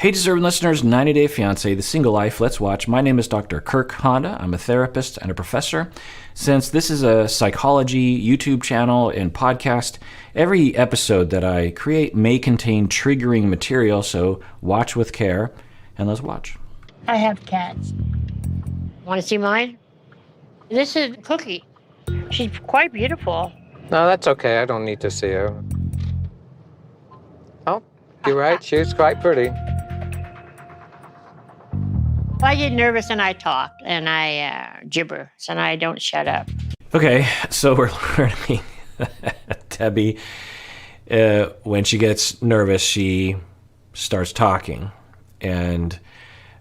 Hey, deserving listeners, 90 Day Fiancé, The Single Life, let's watch. My name is Dr. Kirk Honda. I'm a therapist and a professor. Since this is a psychology YouTube channel and podcast, every episode that I create may contain triggering material, so watch with care, and let's watch. I have cats. Want to see mine? This is Cookie. She's quite beautiful. No, that's okay. I don't need to see her. Oh, you're right. She's quite pretty. I get nervous and I talk and I gibber, and I don't shut up. Okay, so we're learning Debbie, when she gets nervous, she starts talking, and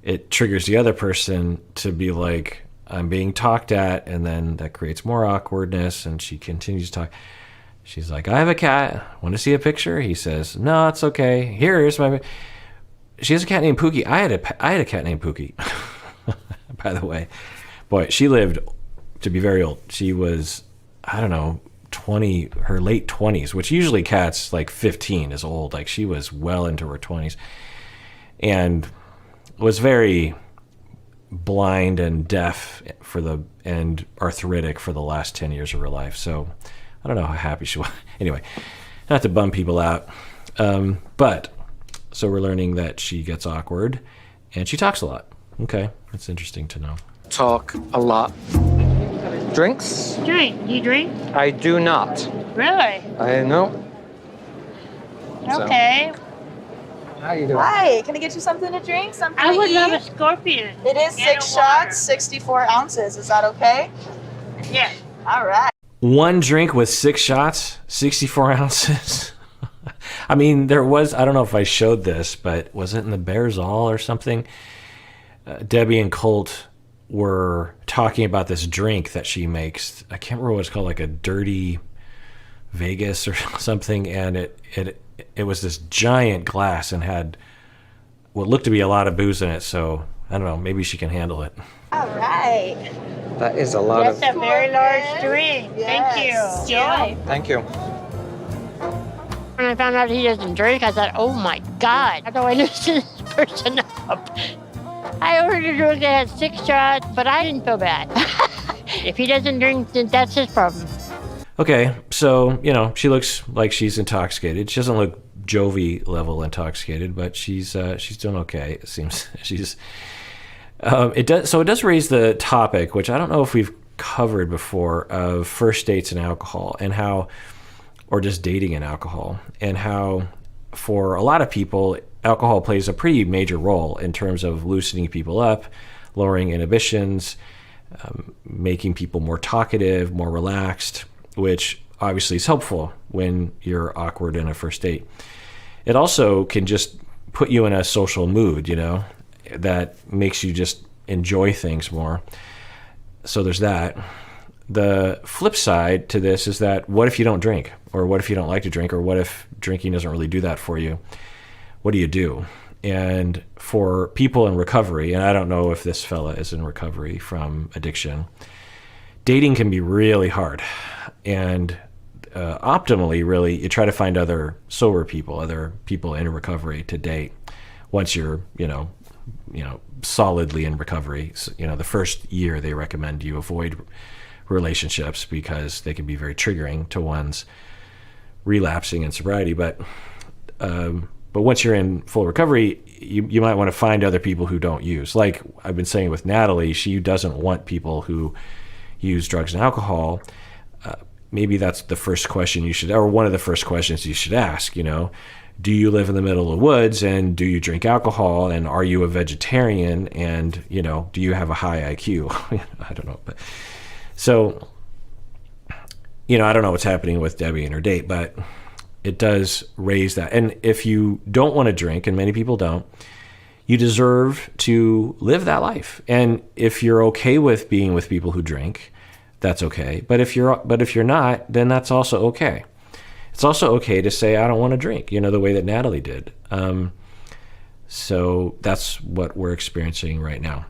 it triggers the other person to be like, I'm being talked at, and then that creates more awkwardness, and she continues to talk. She's like, I have a cat. Want to see a picture? He says, no, it's okay. Here's my... She has a cat named Pookie. I had a cat named Pookie, by the way. Boy, she lived to be very old. She was, I don't know, 20, her late 20s, which usually cats like 15 is old. Like she was well into her 20s and was very blind and deaf and arthritic for the last 10 years of her life. So I don't know how happy she was. Anyway, not to bum people out, but... So we're learning that she gets awkward and she talks a lot. Okay, that's interesting to know. Talk a lot. Drinks? Drink. You drink? I do not. Really? I know. Okay. How you doing? Hi, can I get you something to drink? Something I to would eat? love a scorpion. It is And 6 a water. shots, 64 ounces. Is that okay? Yeah. All right. One drink with 6 shots, 64 ounces. I mean, there was, I don't know if I showed this, but was it in the Bears All or something? Debbie and Colt were talking about this drink that she makes. I can't remember what it's called, like a Dirty Vegas or something. And it was this giant glass and had what looked to be a lot of booze in it. So I don't know, maybe she can handle it. All right. That is a lot That's a very large drink. Yes. Thank you. Enjoy. Thank you. When I found out he doesn't drink, I thought, oh my God, how do I loosen this person up? I ordered a drink that had 6 shots, but I didn't feel bad. If he doesn't drink, then that's his problem. Okay, so, she looks like she's intoxicated. She doesn't look Jovi level intoxicated, but she's doing okay. It seems it does raise the topic, which I don't know if we've covered before, of first dates and alcohol, and how, or just dating and alcohol, and how for a lot of people, alcohol plays a pretty major role in terms of loosening people up, lowering inhibitions, making people more talkative, more relaxed, which obviously is helpful when you're awkward in a first date. It also can just put you in a social mood, that makes you just enjoy things more. So there's that. The flip side to this is that what if you don't drink? Or what if you don't like to drink? Or what if drinking doesn't really do that for you? What do you do? And for people in recovery, and I don't know if this fella is in recovery from addiction, dating can be really hard. And optimally, really, you try to find other sober people, other people in recovery to date once you're, solidly in recovery. So, the first year they recommend you avoid relationships because they can be very triggering to one's relapsing in sobriety. But once you're in full recovery, you might want to find other people who don't use. Like I've been saying with Natalie, she doesn't want people who use drugs and alcohol. Maybe that's the first question you should, or one of the first questions you should ask, do you live in the middle of the woods and do you drink alcohol and are you a vegetarian and, do you have a high IQ? I don't know. But so, I don't know what's happening with Debbie and her date, but it does raise that. And if you don't want to drink, and many people don't, you deserve to live that life. And if you're okay with being with people who drink, that's okay. But if you're not, then that's also okay. It's also okay to say, I don't want to drink, the way that Natalie did. So that's what we're experiencing right now.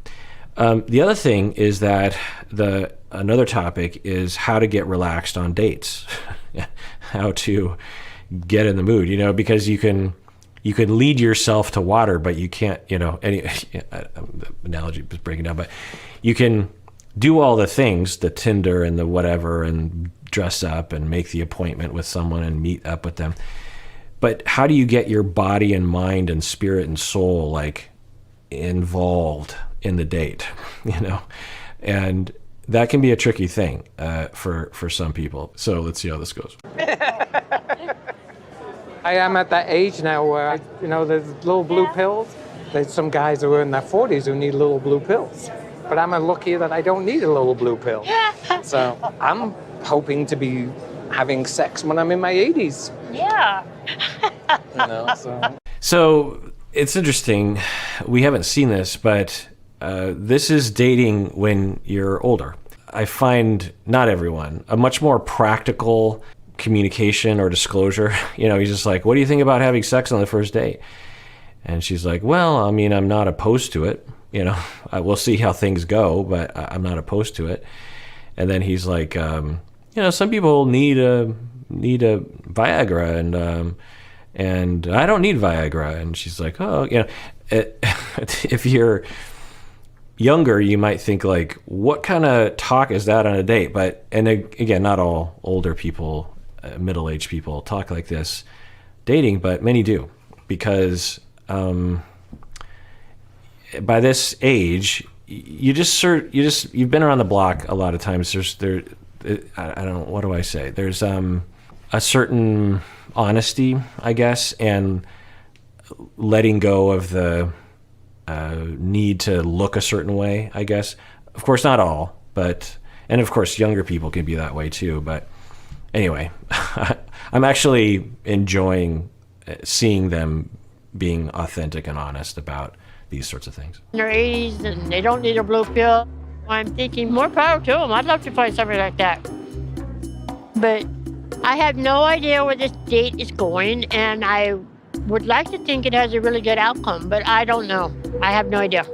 The other thing is that another topic is how to get relaxed on dates, how to get in the mood, because you can you could lead yourself to water, but you can't, any analogy is breaking down, but you can do all the things, the Tinder and the whatever, and dress up and make the appointment with someone and meet up with them. But how do you get your body and mind and spirit and soul like involved in the date, And that can be a tricky thing for some people. So let's see how this goes. I am at that age now where, there's little blue pills. There's some guys who are in their 40s who need little blue pills. But I'm lucky that I don't need a little blue pill. So I'm hoping to be having sex when I'm in my 80s. Yeah. So it's interesting. We haven't seen this, but this is dating when you're older. I find not everyone, a much more practical communication or disclosure. He's just like, what do you think about having sex on the first date? And she's like, well, I mean, I'm not opposed to it. We'll see how things go, but I'm not opposed to it. And then he's like, some people need a Viagra, and I don't need Viagra. And she's like, oh, if you're younger, you might think like, what kind of talk is that on a date? And again, not all older people, middle-aged people talk like this dating, but many do, because by this age, you've been around the block a lot of times. I don't know, what do I say? There's a certain honesty, I guess, and letting go of the need to look a certain way, I guess. Of course, not all, and of course, younger people can be that way too. But anyway, I'm actually enjoying seeing them being authentic and honest about these sorts of things. In their 80s and they don't need a blue pill. I'm thinking more power to them. I'd love to find something like that. But I have no idea where this date is going, and I would like to think it has a really good outcome, but I don't know. I have no idea.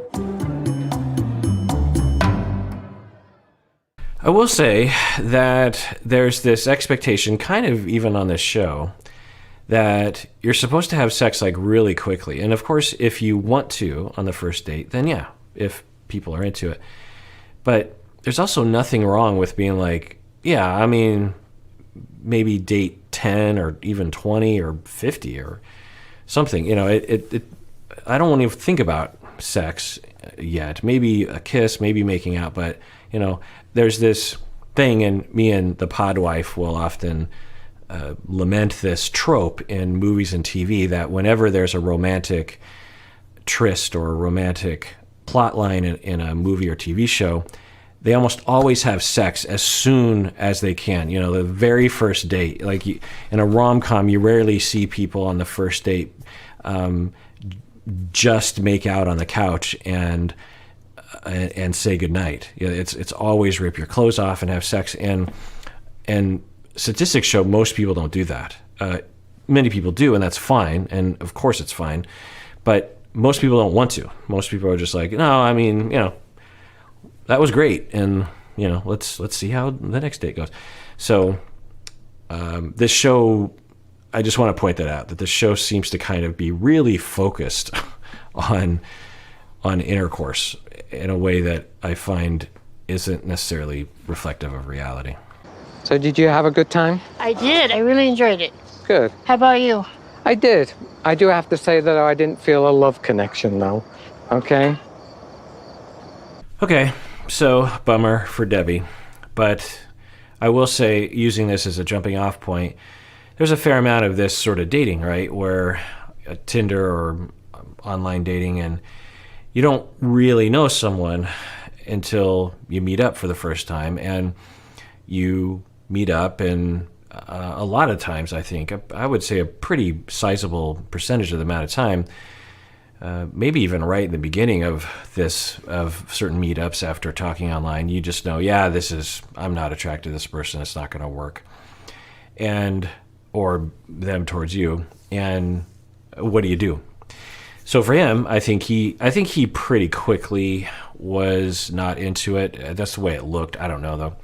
I will say that there's this expectation, kind of even on this show, that you're supposed to have sex like really quickly. And of course, if you want to on the first date, then yeah, if people are into it. But there's also nothing wrong with being like, yeah, I mean, maybe date 10 or even 20 or 50 or something. I don't want to think about sex yet. Maybe a kiss, maybe making out, but there's this thing, and me and the pod wife will often lament this trope in movies and TV, that whenever there's a romantic tryst or a romantic plot line in a movie or TV show, they almost always have sex as soon as they can. The very first date. Like in a rom-com, you rarely see people on the first date just make out on the couch and say goodnight. It's always rip your clothes off and have sex. And statistics show most people don't do that. Many people do, and that's fine. And of course it's fine. But most people don't want to. Most people are just like, no, I mean, that was great, and let's see how the next date goes. So this show, I just want to point that out, that the show seems to kind of be really focused on intercourse in a way that I find isn't necessarily reflective of reality. So did you have a good time? I did. I really enjoyed it. Good. How about you? I did. I do have to say that I didn't feel a love connection, though. Okay? Okay, so bummer for Debbie. But I will say, using this as a jumping off point, there's a fair amount of this sort of dating, right? Where Tinder or online dating, and you don't really know someone until you meet up for the first time, and you meet up, and a lot of times, I think, I would say a pretty sizable percentage of the amount of time, maybe even right in the beginning of certain meetups after talking online, you just know, yeah, I'm not attracted to this person, it's not going to work, or them towards you, and what do you do? So for him, I think he pretty quickly was not into it. That's the way it looked. I don't know though.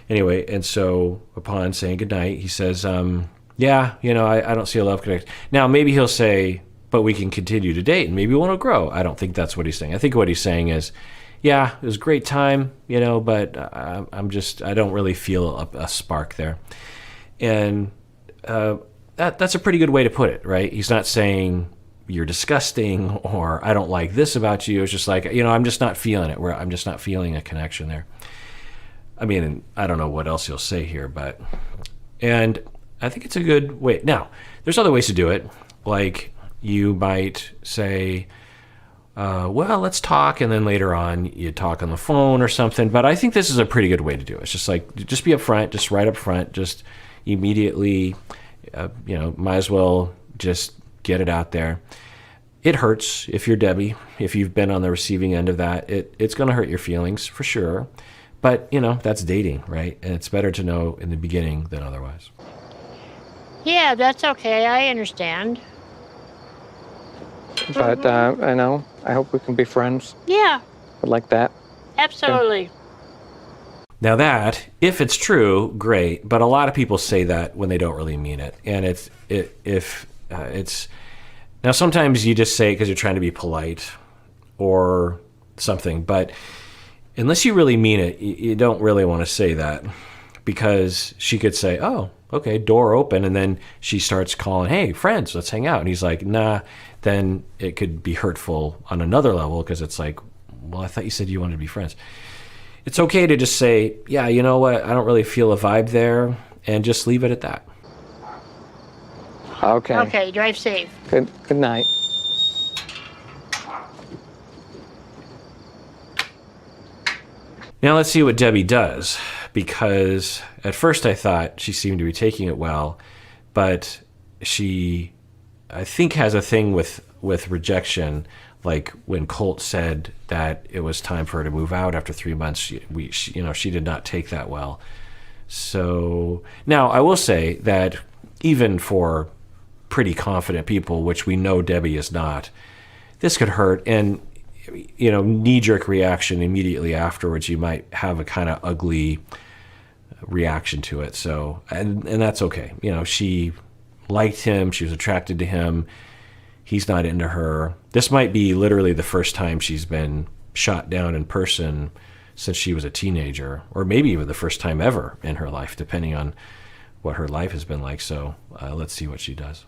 Anyway, and so upon saying goodnight, he says, yeah, I don't see a love connection. Now, maybe he'll say, but we can continue to date and maybe want to grow. I don't think that's what he's saying. I think what he's saying is, yeah, it was a great time, but I don't really feel a spark there. And that's a pretty good way to put it, right? He's not saying you're disgusting or I don't like this about you. It's just like, I'm just not feeling it. I'm just not feeling a connection there. I mean, I don't know what else he'll say here, and I think it's a good way. Now, there's other ways to do it. Like you might say, well, let's talk, and then later on you talk on the phone or something. But I think this is a pretty good way to do it. It's just like, just be upfront, just right up front, just immediately, might as well just get it out there. It hurts if you're Debbie, if you've been on the receiving end of that. It's going to hurt your feelings for sure. But, that's dating, right? And it's better to know in the beginning than otherwise. Yeah, that's okay. I understand. But, I hope we can be friends. Yeah, Like that. absolutely. Now that, if it's true, great. But a lot of people say that when they don't really mean it. And now sometimes you just say it because you're trying to be polite or something. But unless you really mean it, you don't really want to say that, because she could say, oh, okay, door open. And then she starts calling, hey, friends, let's hang out. And he's like, nah. Then it could be hurtful on another level, because it's like, well, I thought you said you wanted to be friends. It's okay to just say, yeah, you know what? I don't really feel a vibe there, and just leave it at that. Okay. Okay, drive safe. Good night. Now let's see what Debbie does, because at first I thought she seemed to be taking it well, but she, I think, has a thing with rejection. Like when Colt said that it was time for her to move out after 3 months, she did not take that well. So now I will say that even for pretty confident people, which we know Debbie is not, this could hurt. And knee-jerk reaction immediately afterwards, you might have a kind of ugly reaction to it. So, and that's okay. She liked him. She was attracted to him. He's not into her. This might be literally the first time she's been shot down in person since she was a teenager, or maybe even the first time ever in her life, depending on what her life has been like. So let's see what she does.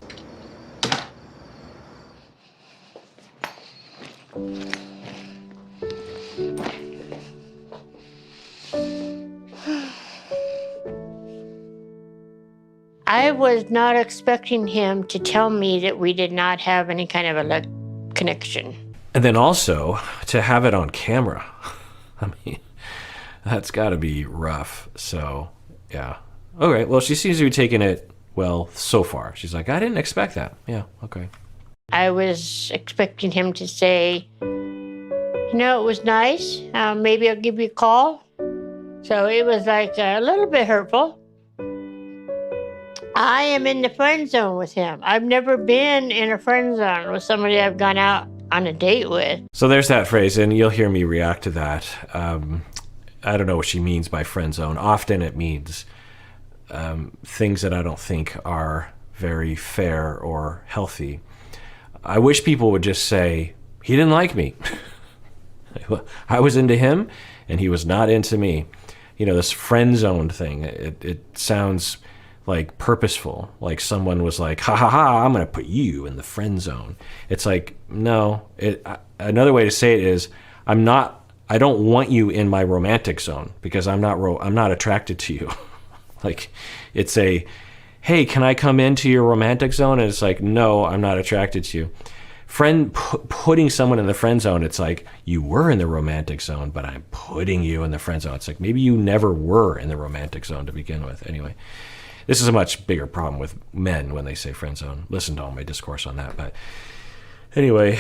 I was not expecting him to tell me that we did not have any kind of a connection. And then also to have it on camera. I mean, that's got to be rough. So, yeah. Okay, well, she seems to be taking it well so far. She's like, I didn't expect that. Yeah, okay. I was expecting him to say, it was nice. Maybe I'll give you a call. So it was like a little bit hurtful. I am in the friend zone with him. I've never been in a friend zone with somebody I've gone out on a date with. So there's that phrase, and you'll hear me react to that. I don't know what she means by friend zone. Often it means things that I don't think are very fair or healthy. I wish people would just say, he didn't like me. I was into him, and he was not into me. This friend zone thing, it sounds like purposeful, like someone was like, ha ha ha, I'm going to put you in the friend zone. It's like, no. Another way to say it is, I don't want you in my romantic zone, because I'm not attracted to you. Like, it's a, hey, can I come into your romantic zone? And it's like, no, I'm not attracted to you. Putting someone in the friend zone, it's like, you were in the romantic zone, but I'm putting you in the friend zone. It's like, maybe you never were in the romantic zone to begin with. Anyway, this is a much bigger problem with men when they say friend zone. Listen to all my discourse on that. But anyway,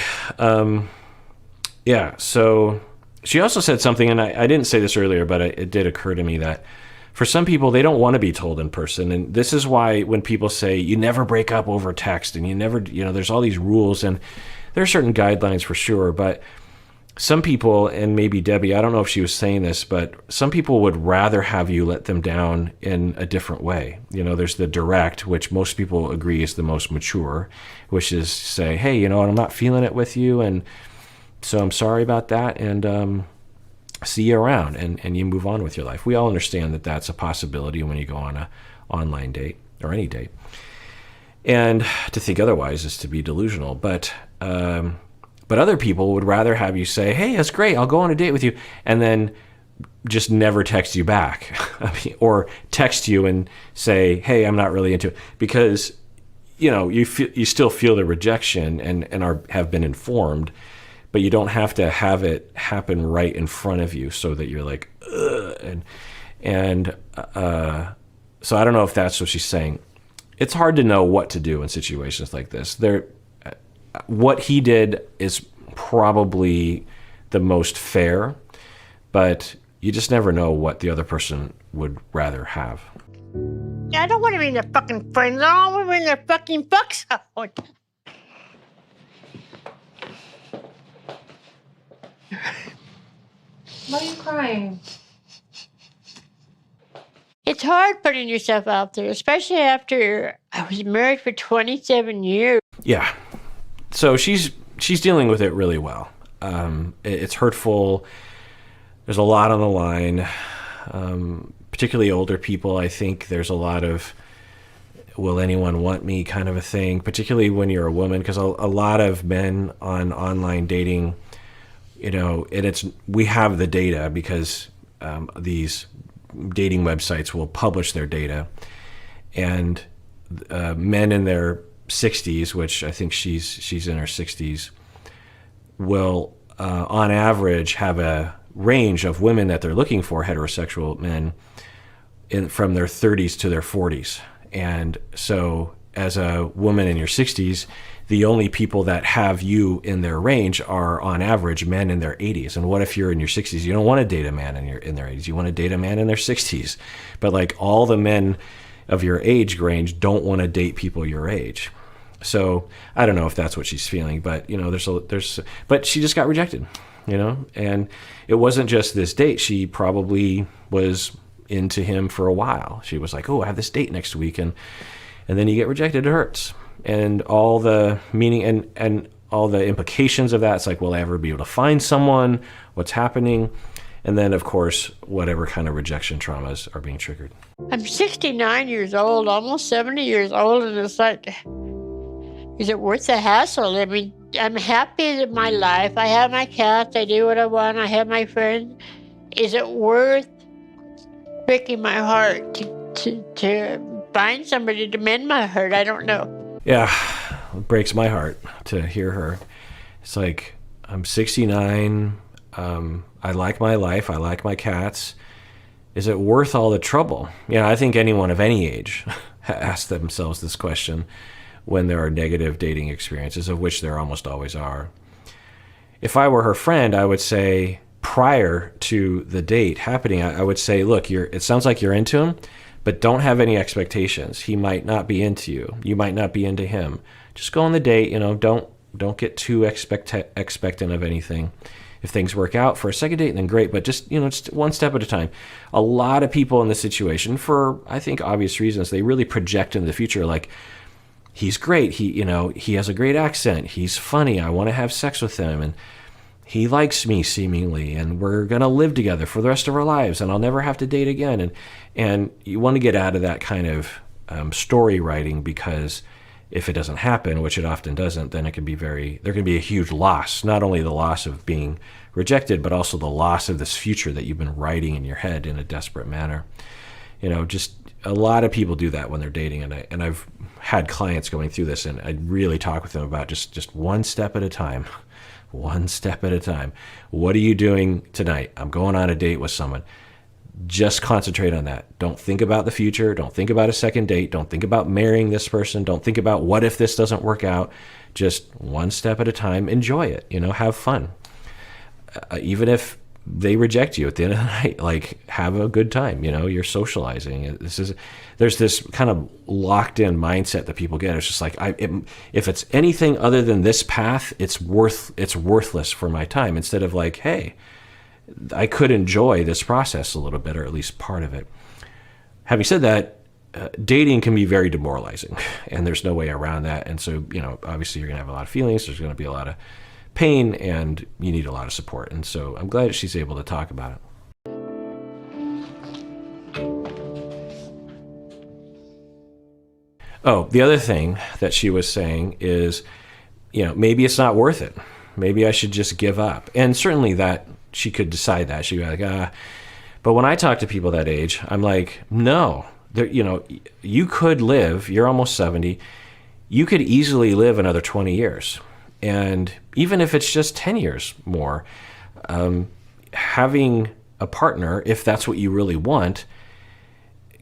yeah, so she also said something, and I didn't say this earlier, but it did occur to me that for some people, they don't want to be told in person. And this is why when people say you never break up over text, and you never, there's all these rules, and there are certain guidelines for sure. But some people, and maybe Debbie, I don't know if she was saying this, but some people would rather have you let them down in a different way. There's the direct, which most people agree is the most mature, which is say, hey, you know what, I'm not feeling it with you, and so I'm sorry about that, and see you around, and you move on with your life. We all understand that that's a possibility when you go on an online date or any date. And to think otherwise is to be delusional. But other people would rather have you say, hey, that's great, I'll go on a date with you, and then just never text you back. Or text you and say, hey, I'm not really into it. Because, you still feel the rejection and have been informed, but you don't have to have it happen right in front of you so that you're like, ugh. So I don't know if that's what she's saying. It's hard to know what to do in situations like this. What he did is probably the most fair, but you just never know what the other person would rather have. I don't want to be in their fucking friend zone. I want to be in their fucking fuck zone. Why are you crying? It's hard putting yourself out there, especially after I was married for 27 years. Yeah. So she's dealing with it really well. It's hurtful. There's a lot on the line. Particularly older people, I think there's a lot of will anyone want me kind of a thing, particularly when you're a woman, because a lot of men on online dating, and we have the data because these dating websites will publish their data, and men in their 60s, which I think she's in her 60s, will on average have a range of women that they're looking for, heterosexual men, from their 30s to their 40s. And so as a woman in your 60s, the only people that have you in their range are on average men in their 80s. And what if you're in your 60s? You don't want to date a man in their 80s. You want to date a man in their 60s. But like all the men of your age range don't want to date people your age. So I don't know if that's what she's feeling, but but she just got rejected, and it wasn't just this date. She probably was into him for a while. She was like, oh, I have this date next week, and then you get rejected. It hurts. And all the meaning and all the implications of that, it's like, will I ever be able to find someone? What's happening? And then, of course, whatever kind of rejection traumas are being triggered. I'm 69 years old, almost 70 years old, and it's like, is it worth the hassle? I mean, I'm happy in my life. I have my cats. I do what I want. I have my friends. Is it worth breaking my heart to find somebody to mend my heart? I don't know. Yeah, it breaks my heart to hear her. It's like, I'm 69. I like my life. I like my cats. Is it worth all the trouble? I think anyone of any age asks themselves this question when there are negative dating experiences, of which there almost always are. If I were her friend, I would say, prior to the date happening, I would say, look, it sounds like you're into him, but don't have any expectations. He might not be into you. You might not be into him. Just go on the date. Don't get too expectant of anything. If things work out for a second date, then great. But just one step at a time. A lot of people in this situation, for I think obvious reasons, they really project into the future. Like, he's great. He has a great accent. He's funny. I want to have sex with him, and he likes me seemingly, and we're gonna live together for the rest of our lives, and I'll never have to date again. And you want to get out of that kind of story writing, because if it doesn't happen, which it often doesn't, then there can be a huge loss. Not only the loss of being rejected, but also the loss of this future that you've been writing in your head in a desperate manner. Just a lot of people do that when they're dating, and I've had clients going through this, and I really talk with them about just one step at a time. One step at a time. What are you doing tonight? I'm going on a date with someone. Just concentrate on that. Don't think about the future. Don't think about a second date. Don't think about marrying this person. Don't think about what if this doesn't work out. Just one step at a time. Enjoy it. Have fun. Even if they reject you at the end of the night. Like, have a good time. You're socializing. There's this kind of locked in mindset that people get. It's just like, if it's anything other than this path, it's worthless for my time. Instead of like, hey, I could enjoy this process a little bit, or at least part of it. Having said that, dating can be very demoralizing, and there's no way around that. And so, obviously you're going to have a lot of feelings. There's going to be a lot of pain, and you need a lot of support. And so I'm glad that she's able to talk about it. Oh, the other thing that she was saying is, maybe it's not worth it. Maybe I should just give up. And certainly that she could decide that. She'd be like, But when I talk to people that age, I'm like, no. You could live, you're almost 70, you could easily live another 20 years. And even if it's just 10 years more, having a partner, if that's what you really want,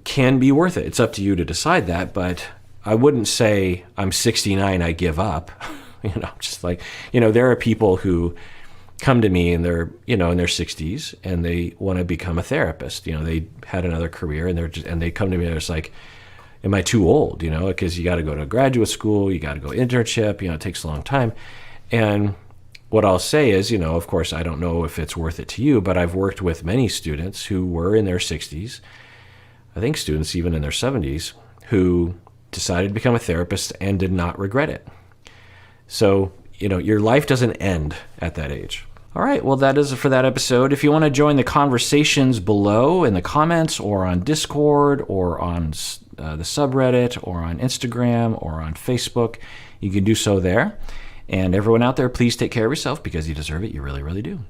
can be worth it. It's up to you to decide that, but I wouldn't say I'm 69, I give up. Just like, there are people who come to me and they're, in their 60s and they want to become a therapist. They had another career and they come to me and it's like, am I too old? Because you got to go to graduate school, you got to go internship, it takes a long time. And what I'll say is, of course, I don't know if it's worth it to you, but I've worked with many students who were in their 60s, I think students even in their 70s, who decided to become a therapist and did not regret it. So, your life doesn't end at that age. All right, well, that is it for that episode. If you want to join the conversations below in the comments or on Discord or on the subreddit or on Instagram or on Facebook, you can do so there. And everyone out there, please take care of yourself because you deserve it. You really, really do.